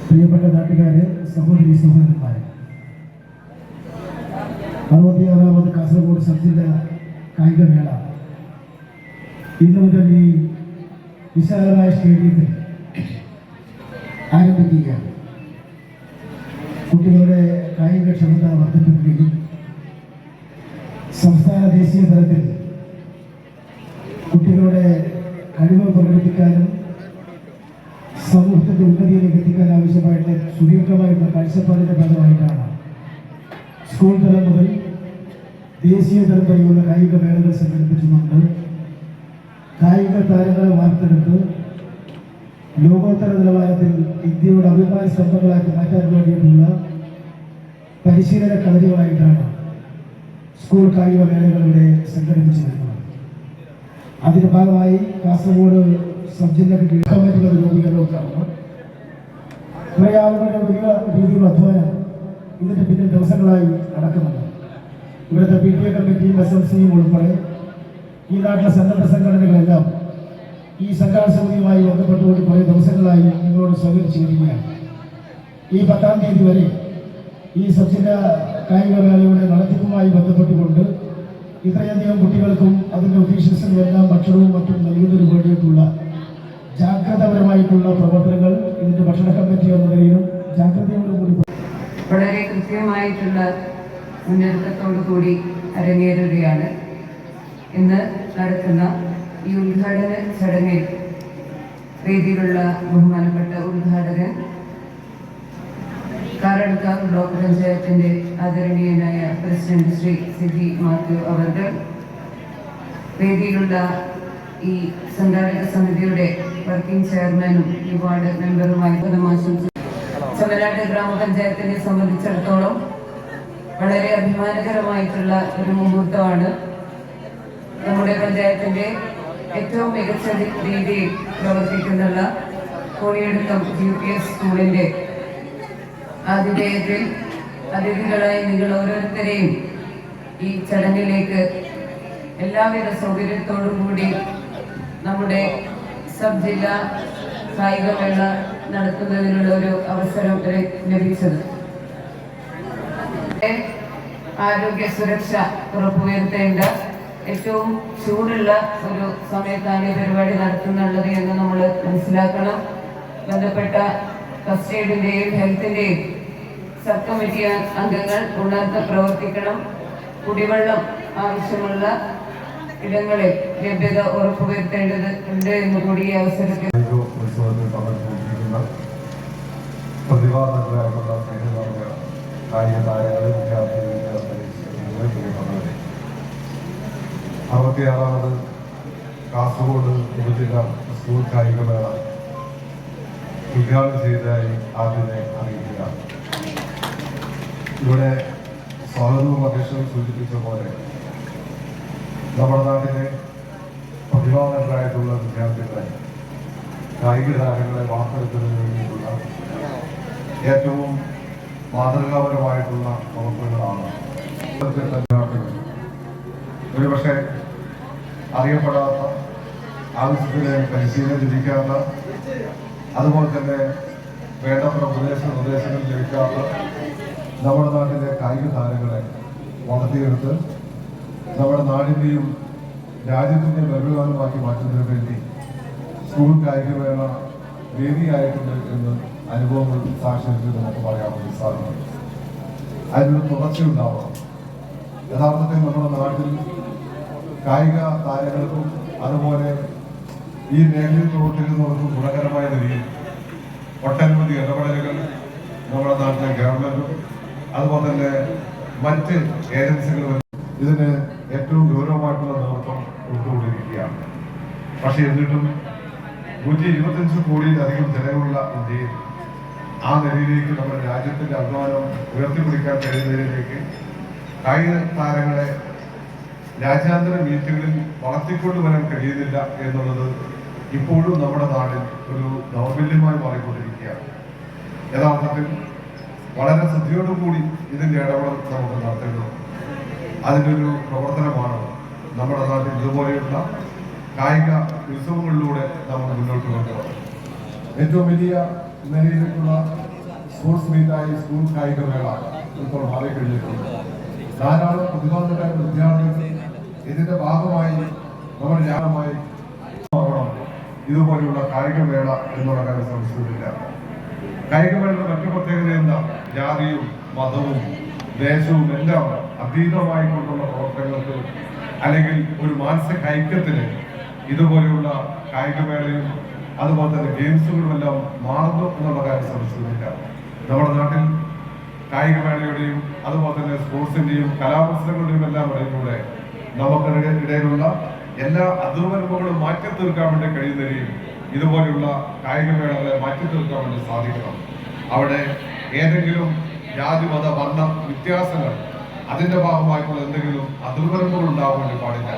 പ്രിയപ്പെട്ട നാട്ടുകാരെ, സഹോദരി സഹോദരന്മാരെ, 66ാമത് കാസർഗോഡ് സബ് ജില്ലാ കായികമേള ഇന്നു മുതൽ ഈ വിശാലമായ സ്റ്റേഡിയത്തിൽ ആരംഭിക്കുകയാണ്. കുട്ടികളുടെ കായികക്ഷമത വർദ്ധിപ്പിക്കുകയും സംസ്ഥാന ദേശീയ തലത്തിൽ കുട്ടികളുടെ കഴിവ് പ്രകടിപ്പിക്കാനും സമൂഹത്തിന്റെ ഉന്നതിയിലേക്ക് എത്തിക്കാൻ ആവശ്യമായിട്ട് സുദീർഘമായിട്ടുള്ള കാഴ്ചപ്പാടിന്റെ ഭാഗമായിട്ടാണ് സ്കൂൾ തലം മുതൽ ദേശീയ തലം വരെയുള്ള കായിക മേളകൾ സംഘടിപ്പിച്ചുകൊണ്ട് കായിക താരങ്ങളെ വാർത്തെടുത്ത് ലോകോത്തര നിലവാരത്തിൽ ഇന്ത്യയുടെ അഭിമാന സ്തംഭങ്ങളാക്കി മാറ്റാൻ വേണ്ടിയിട്ടുള്ള പരിശീലന കളരികളായിട്ടാണ് സ്കൂൾ കായിക മേളകളിലൂടെ സംഘടിപ്പിച്ചു വരുന്നത്. അതിന്റെ ഭാഗമായി കാസർഗോഡ് സബ് ജില്ലക്ക് കീഴ്ക്കമ്മിറ്റികളുടെ രൂപീകരണമൊക്കെയാണ്. കുറേ ആളുകളുടെ വലിയ രീതിയിലുള്ള അധ്വാനം ഇതിന്റെ പിന്നിൽ ദിവസങ്ങളായി നടക്കുന്നുണ്ട്. ഇവിടുത്തെ PTA കമ്മിറ്റിയും SMCയും ഉൾപ്പെടെ ഈ നാട്ടിലെ സന്നദ്ധ സംഘടനകളെല്ലാം ഈ സംഘാടന സമിതിയുമായി ബന്ധപ്പെട്ടുകൊണ്ട് കുറേ ദിവസങ്ങളായി നിങ്ങളോട് സഹകരിച്ചു വരികയാണ്. ഈ 10-ാം തീയതി വരെ ഈ സബ് ജില്ലാ കായിക മേളയുടെ നടത്തിപ്പുമായി ബന്ധപ്പെട്ടുകൊണ്ട് ഇത്രയധികം കുട്ടികൾക്കും അതിൻ്റെ ഒഫീഷ്യൽസിനും എല്ലാം ഭക്ഷണവും മറ്റും നൽകുന്നതിന് വേണ്ടിയിട്ടുള്ള ജാഗ്രതാപരമായിട്ടുള്ള പ്രവർത്തനങ്ങൾ ഇതിന്റെ ഭക്ഷണ കമ്മിറ്റി എന്ന നിലയിലും ജാഗ്രതയോടുകൂടി വളരെ കൃത്യമായിട്ടുള്ള മുന്നൊരുക്കത്തോടു കൂടി അരങ്ങേറുകയാണ്. ഇന്ന് നടക്കുന്ന ഈ ഉദ്ഘാടന ചടങ്ങിൽ വേദിയിലുള്ള ബഹുമാനപ്പെട്ട ഉദ്ഘാടകൻ കാറടുക്കാവ് ബ്ലോക്ക് പഞ്ചായത്തിന്റെ ആദരണീയനായ പ്രസിഡന്റ് ശ്രീ സിജി മാത്യു അവർകൾ, വേദിയിലുള്ള ഈ സംഘാടക സമിതിയുടെ വർക്കിംഗ് ചെയർമാനും ഈ വാർഡ് മെമ്പറുമായി ആശംസിച്ചു. ചമലാട്ട് ഗ്രാമപഞ്ചായത്തിനെ സംബന്ധിച്ചിടത്തോളം വളരെ അഭിമാനകരമായിട്ടുള്ള ഒരു മുഹൂർത്തമാണ്. നമ്മുടെ പഞ്ചായത്തിന്റെ ഏറ്റവും മികച്ച രീതിയിൽ പ്രവർത്തിക്കുന്നുള്ള കോഴിയെടുക്കം UPS സ്കൂളിന്റെ ആതിഥേയത്തിൽ അതിഥികളായി നിങ്ങൾ ഓരോരുത്തരെയും ഈ ചടങ്ങിലേക്ക് എല്ലാവിധ സൗകര്യത്തോടും കൂടി നമ്മുടെ സബ് ജില്ലാ കായികമേള നടത്തുന്നതിനുള്ള ഒരു അവസരം ലഭിച്ചത്. ആരോഗ്യ സുരക്ഷ ഉറപ്പുവരുത്തേണ്ട ഏറ്റവും ചൂടുള്ള ഒരു സമയത്താണ് ഈ പരിപാടി നടത്തുന്നുള്ളത് എന്ന് നമ്മൾ മനസ്സിലാക്കണം. ബന്ധപ്പെട്ട ഫസ്റ്റ് എയ്ഡിന്റെയും ഹെൽത്തിന്റെയും സബ് കമ്മിറ്റി അംഗങ്ങൾ ഉണർന്ന് പ്രവർത്തിക്കണം. കുടിവെള്ളം ആവശ്യമുള്ള ഇടങ്ങളിൽ ലഭ്യത ഉറപ്പുവരുത്തേണ്ടത് ഉണ്ട് എന്ന് കൂടി ഈ അവസരത്തിൽ അറുപത്തിയാറാമത് കാസർഗോഡ് ഉപജില്ലാ സ്കൂൾ കായികമേള ഉദ്ഘാടനം ചെയ്തതായി ആദ്യമേ അറിയിക്കുക. ഇവിടെ സ്വാഗതവും അധ്യക്ഷനും സൂചിപ്പിച്ച പോലെ നമ്മുടെ നാട്ടിലെ പ്രതിഭാധനരായിട്ടുള്ള വിദ്യാർത്ഥികളെ കായിക താരങ്ങളെ വാർത്തെടുക്കുന്നതിന് വേണ്ടിയിട്ടുള്ള ഏറ്റവും മാതൃകാപരമായിട്ടുള്ള പ്രവർത്തനങ്ങളാണ്. ഒരുപക്ഷെ അറിയപ്പെടാത്ത, ആവശ്യത്തിന് പരിശീലനം ലഭിക്കാത്ത, അതുപോലെ തന്നെ വേണ്ടപ്പെട്ട നിർദ്ദേശങ്ങൾ ലഭിക്കാത്ത നമ്മുടെ നാട്ടിലെ കായിക താരങ്ങളെ വളർത്തിയെടുത്ത് നമ്മുടെ നാടിൻ്റെയും രാജ്യത്തിൻ്റെയും വരുമാനമാക്കി മാറ്റുന്നതിന് വേണ്ടി സ്കൂൾ കായികമേള വേദിയായിട്ടുണ്ട് എന്ന് അനുഭവങ്ങൾ സാക്ഷിച്ച് നമുക്ക് പറയാൻ സാധിക്കും. അതിനൊരു തുടർച്ചയുണ്ടാവണം. യഥാർത്ഥത്തിൽ നമ്മുടെ നാട്ടിൽ കായിക താരങ്ങൾക്കും അതുപോലെ ഈ മേഖലയിൽ പ്രവർത്തിക്കുന്നവർക്കും ഗുണകരമായ നിലയിൽ ഒട്ടനവധി ഇടപെടലുകൾ നമ്മുടെ നാട്ടിലെ ഗവൺമെന്റും അതുപോലെ തന്നെ മറ്റ് ഏജൻസികളും ഇതിന് ഏറ്റവും ഗൗരവമായിട്ടുള്ള നേതൃത്വം കൊടുത്തുകൊണ്ടിരിക്കുകയാണ്. പക്ഷെ എന്നിട്ടും 125 കോടിയിലധികം ജനങ്ങളുള്ള ഇന്ത്യയിൽ ആ നിലയിലേക്ക് നമ്മുടെ രാജ്യത്തിന്റെ അഭിമാനം ഉയർത്തിപ്പിടിക്കാൻ കഴിയുന്നതിലേക്ക് കായിക താരങ്ങളെ രാജ്യാന്തര മീറ്റുകളിൽ വളർത്തിക്കൊണ്ടുവരാൻ കഴിയുന്നില്ല എന്നുള്ളത് ഇപ്പോഴും നമ്മുടെ നാട്ടിൽ ഒരു ദൗർബല്യമായി മാറിക്കൊണ്ടിരിക്കുകയാണ്. യഥാർത്ഥത്തിൽ വളരെ ശ്രദ്ധയോടുകൂടി ഇതിന്റെ ഇടപെടൽ നമുക്ക് നടത്തേണ്ടത് അതിൻ്റെ ഒരു പ്രവർത്തനമാണ് നമ്മുടെ നാട്ടിൽ ഇതുപോലെയുള്ള കായിക ഉത്സവങ്ങളിലൂടെ നമ്മൾ മുന്നോട്ട് കൊണ്ടുപോകുന്നത്. ഏറ്റവും വലിയ നിലയിലേക്കുള്ള സ്പോർട്സ് മീറ്റായി സ്കൂൾ കായികമേള ഇപ്പോൾ മാറിക്കഴിഞ്ഞിട്ടുണ്ട്. ധാരാളം പ്രതിഭാധരായ വിദ്യാർത്ഥികൾ ഇതിന്റെ ഭാഗമായി നമ്മുടെ ജ്ഞാനമായി ഇതുപോലെയുള്ള കായികമേള എന്നുള്ള കാര്യം സംശയമില്ല. കായികമേളയുടെ മറ്റു പ്രത്യേകത എന്താ? ജാതിയും മതവും ദേശവും എല്ലാം അതീതമായി കൊണ്ടുള്ള പ്രവർത്തനങ്ങൾക്ക് അല്ലെങ്കിൽ ഒരു മാനസിക ഐക്യത്തിന് ഇതുപോലെയുള്ള കായികമേളയും അതുപോലെ തന്നെ ഗെയിംസുകളും എല്ലാം മാറുന്നു എന്നുള്ള കാര്യം സംശയമില്ല. നമ്മുടെ നാട്ടിൽ കായികമേളയുടെയും അതുപോലെ തന്നെ സ്പോർട്സിന്റെയും കലാമത്സരങ്ങളുടെയും എല്ലാം ഇടയിലൂടെ നമുക്കിടയിലുള്ള എല്ലാ അതിർവരമ്പുകളും മാറ്റി തീർക്കാൻ വേണ്ടി കഴിയുന്നവരെയും ഇതുപോലെയുള്ള കായികമേളകളെ മാറ്റി തീർക്കാൻ വേണ്ടി സാധിക്കണം. അവിടെ ഏതെങ്കിലും ജാതി മത വർണ്ണ വ്യത്യാസങ്ങൾ അതിന്റെ ഭാഗമായിട്ടുള്ള എന്തെങ്കിലും അതിർവരമ്പുകൾ ഉണ്ടാവാൻ വേണ്ടി പാടില്ല.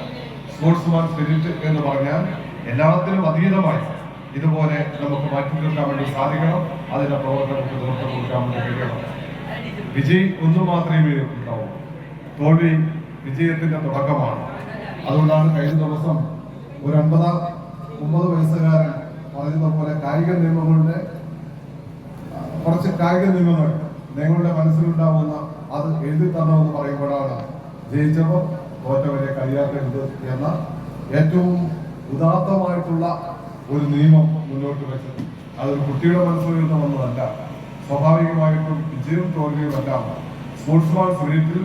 സ്പോർട്സ്മാൻ സ്പിരിറ്റ് എന്ന് പറഞ്ഞാൽ എല്ലാത്തിനും അതീതമായി ഇതുപോലെ നമുക്ക് മാറ്റി തീർക്കാൻ വേണ്ടി സാധിക്കണം. അതിന്റെ പ്രവർത്തനങ്ങൾക്ക് നേതൃത്വം കൊടുക്കാൻ വേണ്ടി കഴിയണം. വിജയ് ഒന്നു മാത്രമേ ഉണ്ടാവൂ. തോൽവി വിജയത്തിന്റെ തുടക്കമാണ്. അതുകൊണ്ടാണ് കഴിഞ്ഞ ദിവസം ഒരു 50 വയസ്സുകാരൻ പറഞ്ഞതുപോലെ കായിക നിയമങ്ങളുടെ കുറച്ച് കായിക നിയമങ്ങൾ നിങ്ങളുടെ മനസ്സിലുണ്ടാവുന്ന അത് എഴുതി തരണമെന്ന് പറയുമ്പോഴാണ് ജയിച്ചവർ തോറ്റവരെ കളിയാക്കരുത് എന്ന ഏറ്റവും ഉദാത്തമായിട്ടുള്ള ഒരു നിയമം മുന്നോട്ട് വെച്ചത്. അതൊരു കുട്ടിയുടെ മനസ്സിൽ നിന്ന് വന്നതല്ല. സ്വാഭാവികമായിട്ടും വിജയവും തോൽവിയും എല്ലാം സ്പോർട്സ്മാൻ സ്പിരിറ്റിൽ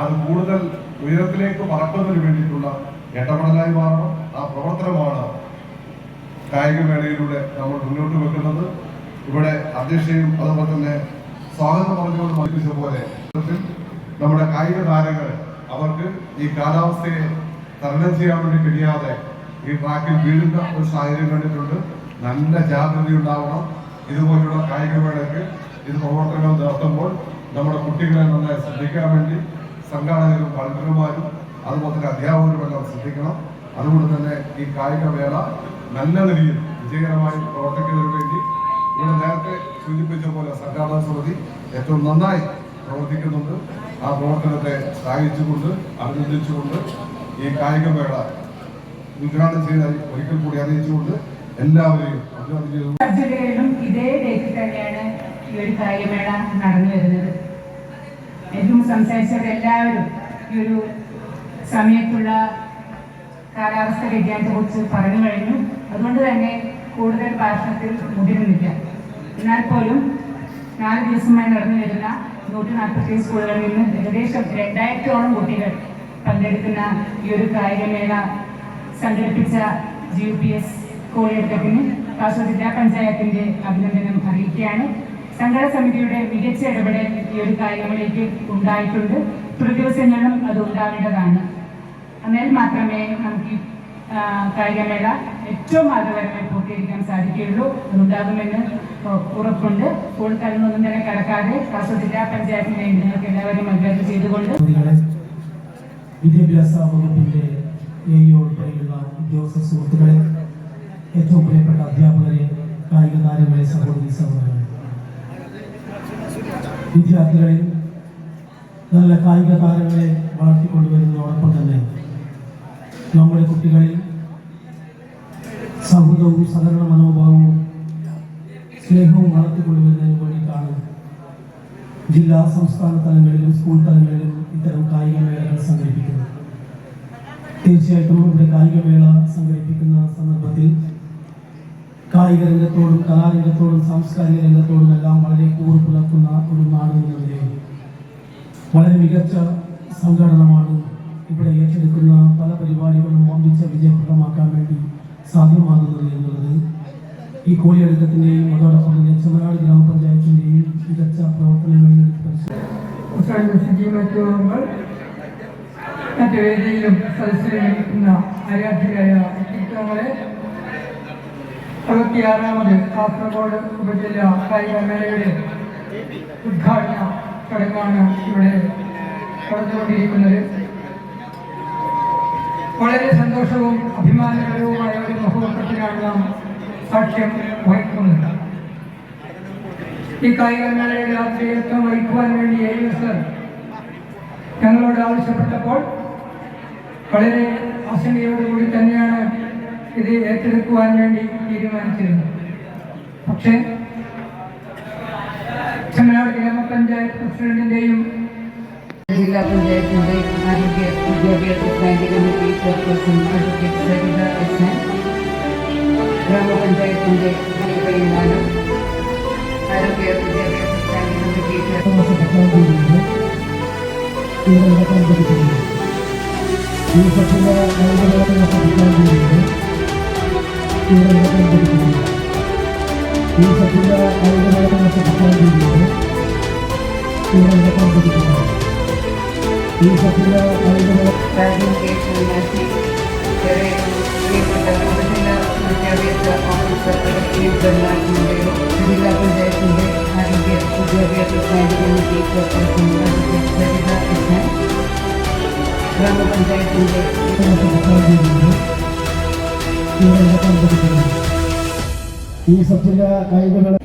അത് കൂടുതൽ ഉയരത്തിലേക്ക് പറക്കുന്നതിന് വേണ്ടിയിട്ടുള്ള ഇടപെടലായി മാറണം. ആ പ്രവർത്തനമാണ് കായികമേളയിലൂടെ നമ്മൾ മുന്നോട്ട് വെക്കുന്നത്. ഇവിടെ അധ്യക്ഷയും അതുപോലെ തന്നെ സ്വാഗതം പറഞ്ഞുകൊണ്ട് മത്സരിച്ച പോലെ നമ്മുടെ കായിക താരങ്ങൾ അവർക്ക് ഈ കാലാവസ്ഥയെ തരണം ചെയ്യാൻ വേണ്ടി കഴിയാതെ ഈ ട്രാക്കിൽ വീഴുന്ന ഒരു സാഹചര്യം കണ്ടിട്ടുണ്ട്. നല്ല ജാഗ്രത ഉണ്ടാവണം. ഇതുപോലുള്ള കായികമേളയ്ക്ക് ഇത് പ്രവർത്തനങ്ങൾ നടത്തുമ്പോൾ നമ്മുടെ കുട്ടികളെ നന്നായി ശ്രദ്ധിക്കാൻ വേണ്ടി സംഘാടകരും കളക്ടർമാരും അതുപോലെ തന്നെ അധ്യാപകരുമെല്ലാം ശ്രദ്ധിക്കണം. അതുകൊണ്ട് തന്നെ ഈ കായികമേള നല്ല നിലയിൽ വിജയകരമായി പ്രവർത്തിക്കുന്നതിന് വേണ്ടി ഇവിടെ നേരത്തെ സൂചിപ്പിച്ച പോലെ സംഘാടക സമിതി ഏറ്റവും നന്നായി പ്രവർത്തിക്കുന്നുണ്ട്. ആ പ്രവർത്തനത്തെ ശ്ലാഘിച്ചുകൊണ്ട് അഭിനന്ദിച്ചുകൊണ്ട് ഈ കായികമേള ഉദ്ഘാടനം ചെയ്തതായി ഒരിക്കൽ കൂടി അറിയിച്ചുകൊണ്ട് എല്ലാവരെയും ജില്ലകളിലും ഇതേ ഡേറ്റിൽ തന്നെയാണ് ഈ ഒരു കായികമേള നടന്നു വരുന്നത്. ഏറ്റവും സംസാരിച്ചവരെല്ലാവരും ഈ ഒരു സമയത്തുള്ള കാലാവസ്ഥ വ്യതിയാനത്തെ കുറിച്ച് പറഞ്ഞു കഴിഞ്ഞു. അതുകൊണ്ട് തന്നെ കൂടുതൽ ഭാഷണത്തിൽ മുതിരുന്നില്ല. എന്നാൽ പോലും 4 ദിവസമായി നടന്നു വരുന്ന 147 സ്കൂളുകളിൽ നിന്ന് ഏകദേശം 2000ഓളം കുട്ടികൾ പങ്കെടുക്കുന്ന ഈ ഒരു കായികമേള സംഘടിപ്പിച്ച GUPS കോളിയക്കത്തിന് കാസർഗോഡ് ജില്ലാ പഞ്ചായത്തിന്റെ അഭിനന്ദനം അറിയിക്കുകയാണ്. സംഘാടക സമിതിയുടെ മികച്ച ഇടപെടൽ ഈ ഒരു കായികമേളയ്ക്ക് ഉണ്ടായിട്ടുണ്ട്. തുടർ ദിവസങ്ങളിലും അത് ഉണ്ടാവേണ്ടതാണ്. എന്നാൽ മാത്രമേ നമുക്ക് കായികമേള ഏറ്റവും മാതൃകപരമായി പൂർത്തീകരിക്കാൻ സാധിക്കുകയുള്ളൂ. അതുണ്ടാകുമെന്ന് ഉറപ്പുണ്ട്. സ്കൂൾ തലമൊന്നും തന്നെ കടക്കാതെ കാസർഗോഡ് ജില്ലാ പഞ്ചായത്തിനെ നിങ്ങൾക്ക് എല്ലാവരും അഭിവാദ്യം ചെയ്തുകൊണ്ട് വിദ്യാഭ്യാസ വകുപ്പിന്റെ ഉൾപ്പെടെയുള്ള ഉദ്യോഗസ്ഥ സുഹൃത്തുക്കളെ, ഏറ്റവും പ്രിയപ്പെട്ട അധ്യാപകരെ, കായിക താരങ്ങളെ, സഹോദരി സഹോദരങ്ങളെ, വിദ്യാർത്ഥികളിൽ നല്ല കായിക താരങ്ങളെ വളർത്തിക്കൊണ്ടുവരുന്നതോടൊപ്പം തന്നെ നമ്മുടെ കുട്ടികളിൽ സൗഹൃദവും സഹകരണ മനോഭാവവും സ്നേഹവും വളർത്തിക്കൊണ്ടുവരുന്നതിന് വേണ്ടിയിട്ടാണ് ജില്ലാ സംസ്ഥാന തലങ്ങളിലും സ്കൂൾ തലങ്ങളിലും ഇത്തരം കായികമേളകൾ സംഘടിപ്പിക്കുന്നത്. തീർച്ചയായിട്ടും ഇവിടെ കായികമേള സംഘടിപ്പിക്കുന്ന സന്ദർഭത്തിൽ കായിക രംഗത്തോടും കലാരംഗത്തോടും സാംസ്കാരിക രംഗത്തോടും എല്ലാം വളരെ കൂറുപുലർത്തുന്ന ഒരു നാട് എന്ന നിലയിൽ വളരെ മികച്ച സംഘടനമാണ് ഇവിടെ ഏറ്റെടുക്കുന്ന പല പരിപാടികളും വമ്പിച്ച വിജയപ്രദമാക്കാൻ വേണ്ടി സാധ്യമാകുന്നത് എന്നുള്ളത് ഈ കോളിയടക്കത്തിൻ്റെയും അതോടൊപ്പം തന്നെ ചെമ്മനാട് ഗ്രാമപഞ്ചായത്തിൻ്റെയും മികച്ച പ്രവർത്തനങ്ങളിൽ മറ്റു വേദിയിലും സദസ്സിലിരിക്കുന്ന ആരാധ്യരായ വ്യക്തിത്വങ്ങളെ 66ാമത് കാസർഗോഡ് ഉപജില്ലാ കായികമേളയുടെ ഉദ്ഘാടന ചടങ്ങാണ് ഇവിടെ നടന്നുകൊണ്ടിരിക്കുന്നത്. വളരെ സന്തോഷവും അഭിമാനകരവുമായ ഒരു മുഹൂർത്തത്തിനാണ് നാം സാക്ഷ്യം വഹിക്കുന്നത്. ഈ കായികമേളയുടെ ആശ്രയത്വം വഹിക്കുവാൻ വേണ്ടി AUSR ഞങ്ങളോട് ആവശ്യപ്പെട്ടപ്പോൾ വളരെ ആശങ്കയോടുകൂടി തന്നെയാണ് ഇത് ഏറ്റെടുക്കുവാൻ വേണ്ടി തീരുമാനിച്ചിരുന്നത്. പക്ഷേ ചെമ്മനാട് ഗ്രാമപഞ്ചായത്ത് പ്രസിഡന്റിന്റെയും ജില്ലാ പഞ്ചായത്തിന്റെ ആരോഗ്യ വിദ്യാഭ്യാസ standing committee chairperson advocate Saritha S N, ഗ്രാമപഞ്ചായത്തിന്റെ തീരുമാനം ആരോഗ്യ വിദ്യാഭ്യാസ സ്റ്റാൻഡിംഗ് കമ്മിറ്റി രാജ്യക്കേഷൻ മാറ്റി പ്രിയപ്പെട്ട ഉപജില്ലാ വിദ്യാഭ്യാസ ഓഫീസർ ബെർണാഡിന്റെയോ ജില്ലാ പഞ്ചായത്തിന്റെ ആരോഗ്യ വിദ്യാഭ്യാസ standing committee chairperson advocate Saritha S N, ഗ്രാമപഞ്ചായത്തിന്റെ ഈ സബ്ജില്ലാ കായികമേള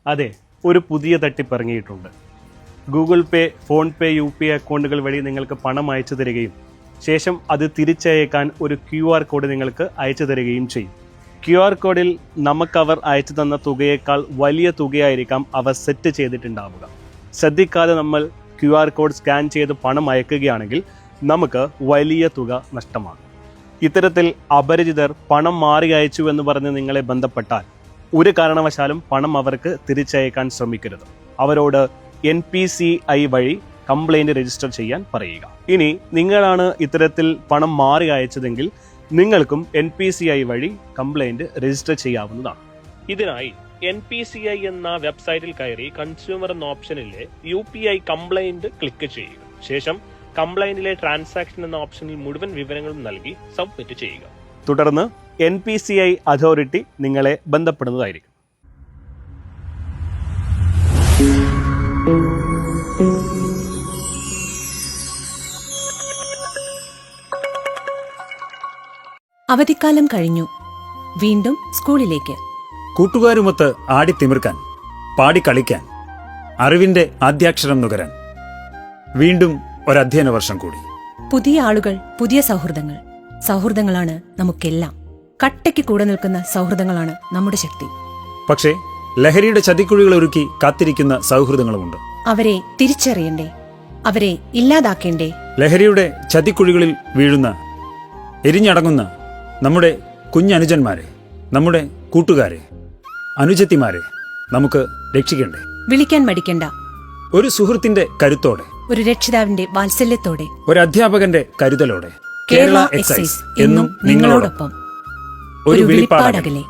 അതെ, ഒരു പുതിയ തട്ടിപ്പ് ഇറങ്ങിയിട്ടുണ്ട്. ഗൂഗിൾ പേ, ഫോൺ പേ, UPI അക്കൗണ്ടുകൾ വഴി നിങ്ങൾക്ക് പണം അയച്ചു തരികയും ശേഷം അത് തിരിച്ചയക്കാൻ ഒരു QR കോഡ് നിങ്ങൾക്ക് അയച്ചു തരികയും ചെയ്യും. QR കോഡിൽ നമുക്കവർ അയച്ചു തന്ന തുകയേക്കാൾ വലിയ തുകയായിരിക്കാം അവർ സെറ്റ് ചെയ്തിട്ടുണ്ടാവുക. ശ്രദ്ധിക്കാതെ നമ്മൾ QR കോഡ് സ്കാൻ ചെയ്ത് പണം അയക്കുകയാണെങ്കിൽ നമുക്ക് വലിയ തുക നഷ്ടമാകും. ഇത്തരത്തിൽ അപരിചിതർ പണം മാറി അയച്ചു എന്ന് പറഞ്ഞ് നിങ്ങളെ ബന്ധപ്പെട്ടാൽ ഒരു കാരണവശാലും പണം അവർക്ക് തിരിച്ചയക്കാൻ ശ്രമിക്കരുത്. അവരോട് NPCI വഴി കംപ്ലൈൻറ്റ് രജിസ്റ്റർ ചെയ്യാൻ പറയുക. ഇനി നിങ്ങളാണ് ഇത്തരത്തിൽ പണം മാറി അയച്ചതെങ്കിൽ നിങ്ങൾക്കും NPCI വഴി കംപ്ലൈൻറ്റ് രജിസ്റ്റർ ചെയ്യാവുന്നതാണ്. ഇതിനായി NPCI എന്ന വെബ്സൈറ്റിൽ കയറി കൺസ്യൂമർ എന്ന ഓപ്ഷനിലെ UPI കംപ്ലൈൻറ്റ് ക്ലിക്ക് ചെയ്യുക. ശേഷം കംപ്ലൈൻറ്റിലെ ട്രാൻസാക്ഷൻ എന്ന ഓപ്ഷനിൽ മുഴുവൻ വിവരങ്ങളും നൽകി സബ്മിറ്റ് ചെയ്യുക. തുടർന്ന് NPCI അതോറിറ്റി നിങ്ങളെ ബന്ധപ്പെടുന്നതായിരിക്കും. അവധിക്കാലം കഴിഞ്ഞു. വീണ്ടും സ്കൂളിലേക്ക്. കൂട്ടുകാരുമൊത്ത് ആടിത്തിമിർക്കാൻ, പാടിക്കളിക്കാൻ, അറിവിന്റെ ആദ്യാക്ഷരം നുകരാൻ. വീണ്ടും ഒരധ്യയന വർഷം കൂടി. പുതിയ ആളുകൾ, പുതിയ സൗഹൃദങ്ങൾ. സൗഹൃദങ്ങളാണ് നമുക്കെല്ലാം. കട്ടയ്ക്ക് കൂടെ നിൽക്കുന്ന സൗഹൃദങ്ങളാണ് നമ്മുടെ ശക്തി. പക്ഷേ ലഹരിയുടെ ചതിക്കുഴികൾ ഒരുക്കി കാത്തിരിക്കുന്ന സൗഹൃദങ്ങളുമുണ്ട്. അവരെ തിരിച്ചറിയണ്ടേ? അവരെ ഇല്ലാതാക്കേണ്ടേ? ലഹരിയുടെ ചതിക്കുഴികളിൽ വീഴുന്ന എരിഞ്ഞടങ്ങുന്ന നമ്മുടെ കുഞ്ഞനുജന്മാരെ, നമ്മുടെ കൂട്ടുകാരെ, അനുജത്തിമാരെ നമുക്ക് രക്ഷിക്കണ്ടേ? വിളിക്കാൻ മടിക്കണ്ട. ഒരു സുഹൃത്തിന്റെ കരുത്തോടെ, ഒരു രക്ഷിതാവിന്റെ വാത്സല്യത്തോടെ, ഒരു അധ്യാപകന്റെ കരുതലോടെ കേരള എക്സൈസ് എന്നും നിങ്ങളോടൊപ്പം. ഒരു വിളിപ്പാടകലെ.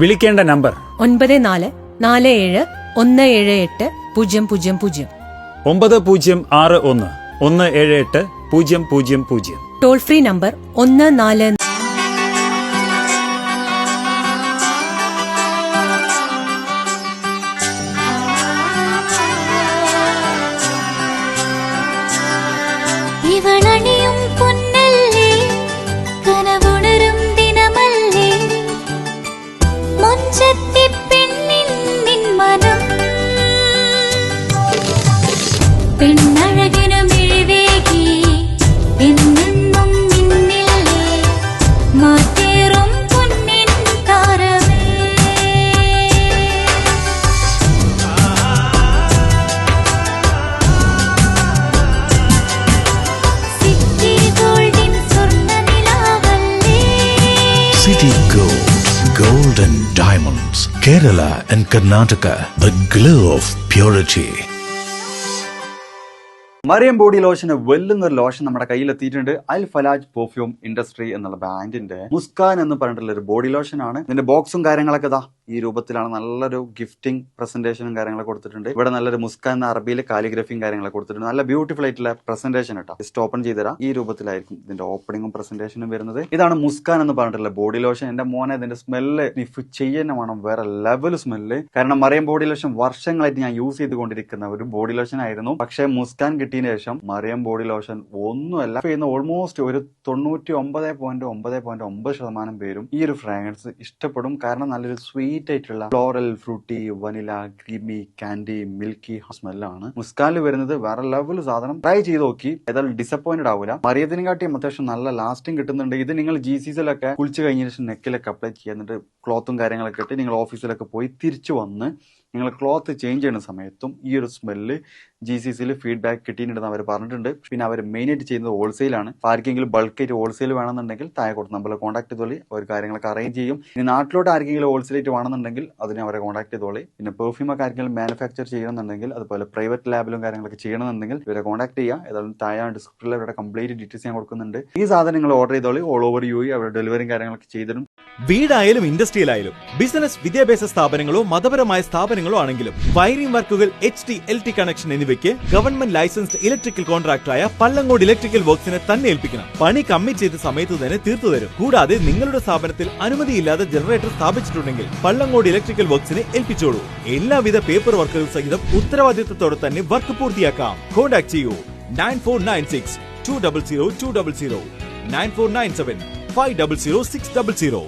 വിളിക്കേണ്ട നമ്പർ 9447178000 9061178000. Toll free number 14. ഇവളണിയും പൊന്നല്ലേ, കനവുണരും ദിനമല്ലേ, മൊഞ്ചത്തി പെണ്ണിൻ നിൻ മനം, പെണ്ണഴകിനു മിഴിവേകി എന്നെന്നും നിന്നില്ലേ, മാറ്റേറും പൊന്നിൻ താരമേ. സിറ്റി ഗോൾഡിൻ സ്വർണ്ണനിലാവല്ലേ, City Gold, Gold and Diamonds, Kerala and Karnataka, the glow of purity. Maryam body ലോഷന് വെല്ലുന്ന ഒരു ലോഷൻ നമ്മുടെ കയ്യിലെത്തിയിട്ടുണ്ട്. അൽ ഫലാജ് പെർഫ്യൂം ഇൻഡസ്ട്രി എന്നുള്ള ബ്രാൻഡിന്റെ മുസ്കാൻ എന്ന് പറഞ്ഞിട്ടുള്ള ഒരു ബോഡി ലോഷൻ ആണ്. ഇതിന്റെ ബോക്സും കാര്യങ്ങളൊക്കെ ഇതാ ഈ രൂപത്തിലാണ്. നല്ലൊരു ഗിഫ്റ്റിംഗ് പ്രസന്റേഷനും കാര്യങ്ങളൊക്കെ കൊടുത്തിട്ടുണ്ട്. ഇവിടെ നല്ലൊരു മുസ്കാൻ എന്ന അറബിയിലെ കാലിഗ്രഫിയും കാര്യങ്ങളൊക്കെ കൊടുത്തിട്ടുണ്ട്. നല്ല ബ്യൂട്ടിഫുൾ ആയിട്ടുള്ള പ്രസന്റേഷൻ കേട്ടോ. ജസ്റ്റ് ഓപ്പൺ ചെയ്തുതരാം. ഈ രൂപത്തിലായിരിക്കും ഇതിന്റെ ഓപ്പണിംഗും പ്രസന്റേഷനും വരുന്നത്. ഇതാണ് മുസ്കാൻ എന്ന് പറഞ്ഞിട്ടുള്ള ബോഡി ലോഷൻ. എന്റെ മോനെ ഇതിന്റെ സ്മെല്ല് നിഫ് ചെയ്യുന്ന വേണം, വേറെ ലെവൽ സ്മെല്ല്. കാരണം മറിയം ബോഡി ലോഷൻ വർഷങ്ങളായിട്ട് ഞാൻ യൂസ് ചെയ്തുകൊണ്ടിരിക്കുന്ന ഒരു ബോഡി ലോഷൻ ആയിരുന്നു. പക്ഷേ മുസ്കാൻ കിട്ടിയതിന് ശേഷം മറിയം ബോഡി ലോഷൻ ഒന്നുമല്ല ചെയ്യുന്ന ഓൾമോസ്റ്റ് ഒരു 99.9% പേരും ഈ ഒരു ഫ്രാഗ്രൻസ് ഇഷ്ടപ്പെടും. കാരണം നല്ലൊരു സ്വീറ്റ് ആയിട്ടുള്ള floral, fruity, vanilla, creamy, candy, milky സ്മെല്ലാണ് മുസ്കാനിൽ വരുന്നത്. വേറെ ലെവൽ സാധനം. ട്രൈ ചെയ്ത് നോക്കി, ഏതായാലും ഡിസപ്പോയിന്റഡ് ആവില്ല. മറിയത്തിനെക്കാട്ടിയും അത്യാവശ്യം നല്ല ലാസ്റ്റിംഗ് കിട്ടുന്നുണ്ട്. ഇത് നിങ്ങൾ GCസിലൊക്കെ കുളിച്ച് കഴിഞ്ഞ ശേഷം നെക്കിലൊക്കെ അപ്ലൈ ചെയ്യുന്നുണ്ട്. ക്ലോത്തും കാര്യങ്ങളൊക്കെ ഇട്ട് നിങ്ങൾ ഓഫീസിലൊക്കെ പോയി തിരിച്ചു വന്ന് നിങ്ങൾ ക്ലോത്ത് ചേഞ്ച് ചെയ്യുന്ന സമയത്തും ഈ ഒരു സ്മെല്ല് GCസിൽ ഫീഡ്ബാക്ക് കിട്ടിയിട്ടുണ്ടെന്ന് അവർ പറഞ്ഞിട്ടുണ്ട്. പിന്നെ അവർ മെയിനായിട്ട് ചെയ്യുന്നത് ഹോൾസെയിലാണ്. ആർക്കെങ്കിലും ബൾക്കായിട്ട് ഹോൾസെയിൽ വേണമെന്നുണ്ടെങ്കിൽ താഴെ കൊടുത്ത് നമ്മളെ കോൺടാക്ട് ചെയ്തോളി. അവർ കാര്യങ്ങളൊക്കെ അറേഞ്ച് ചെയ്യും. ഇനി നാട്ടിലോട്ട് ആർക്കെങ്കിലും ഹോൾസെയിലായിട്ട് വേണമെന്നുണ്ടെങ്കിൽ അതിനെ അവരെ കോൺടാക്ട് ചെയ്തോളി. പിന്നെ പെർഫ്യൂമൊക്കെ ആർക്കെങ്കിലും മാനുഫാക്ചർ ചെയ്യണമെന്നുണ്ടെങ്കിൽ, അതുപോലെ പ്രൈവറ്റ് ലാബിലും കാര്യങ്ങളൊക്കെ ചെയ്യണമെന്നുണ്ടെങ്കിൽ ഇവരെ കോൺടാക്ട് ചെയ്യുക. ഏതായാലും താഴെ ഡിസ്ക്രിപ്ഷനിൽ അവരുടെ കംപ്ലീറ്റ് ഡീറ്റെയിൽസ് ഞാൻ കൊടുക്കുന്നുണ്ട്. ഈ സാധനം നിങ്ങൾ ഓർഡർ ചെയ്തോളി. ഓൾ ഓവർ UAE അവരുടെ ഡെലിവറിയും കാര്യങ്ങളൊക്കെ ചെയ്തിടും. വീടായാലും ഇൻഡസ്ട്രിയിലായാലും ബിസിനസ്, വിദ്യാഭ്യാസ സ്ഥാപനങ്ങളോ മതപരമായ സ്ഥാപനങ്ങളോ ആണെങ്കിലും വയറിംഗ് വർക്കുകൾ, HT, LT കണക്ഷൻ എന്നിവയ്ക്ക് ഗവൺമെന്റ് ലൈസൻസ്ഡ് ഇലക്ട്രിക്കൽ കോൺട്രാക്ടറായ പള്ളങ്കോട് ഇലക്ട്രിക്കൽ വർക്സിനെ തന്നെ ഏൽപ്പിക്കണം. പണി കമ്മിറ്റ് ചെയ്ത സമയത്ത് തന്നെ തീർത്തു തരും. കൂടാതെ നിങ്ങളുടെ സ്ഥാപനത്തിൽ അനുമതിയില്ലാതെ ജനറേറ്റർ സ്ഥാപിച്ചിട്ടുണ്ടെങ്കിൽ പള്ളങ്കോട് ഇലക്ട്രിക്കൽ വർക്സിനെ ഏൽപ്പിച്ചോളൂ. എല്ലാവിധ പേപ്പർ വർക്കുകൾ സഹിതം ഉത്തരവാദിത്തത്തോടെ തന്നെ വർക്ക് പൂർത്തിയാക്കാം. കോൺടാക്ട് ചെയ്യൂ 9496 200 200 9497 500 600.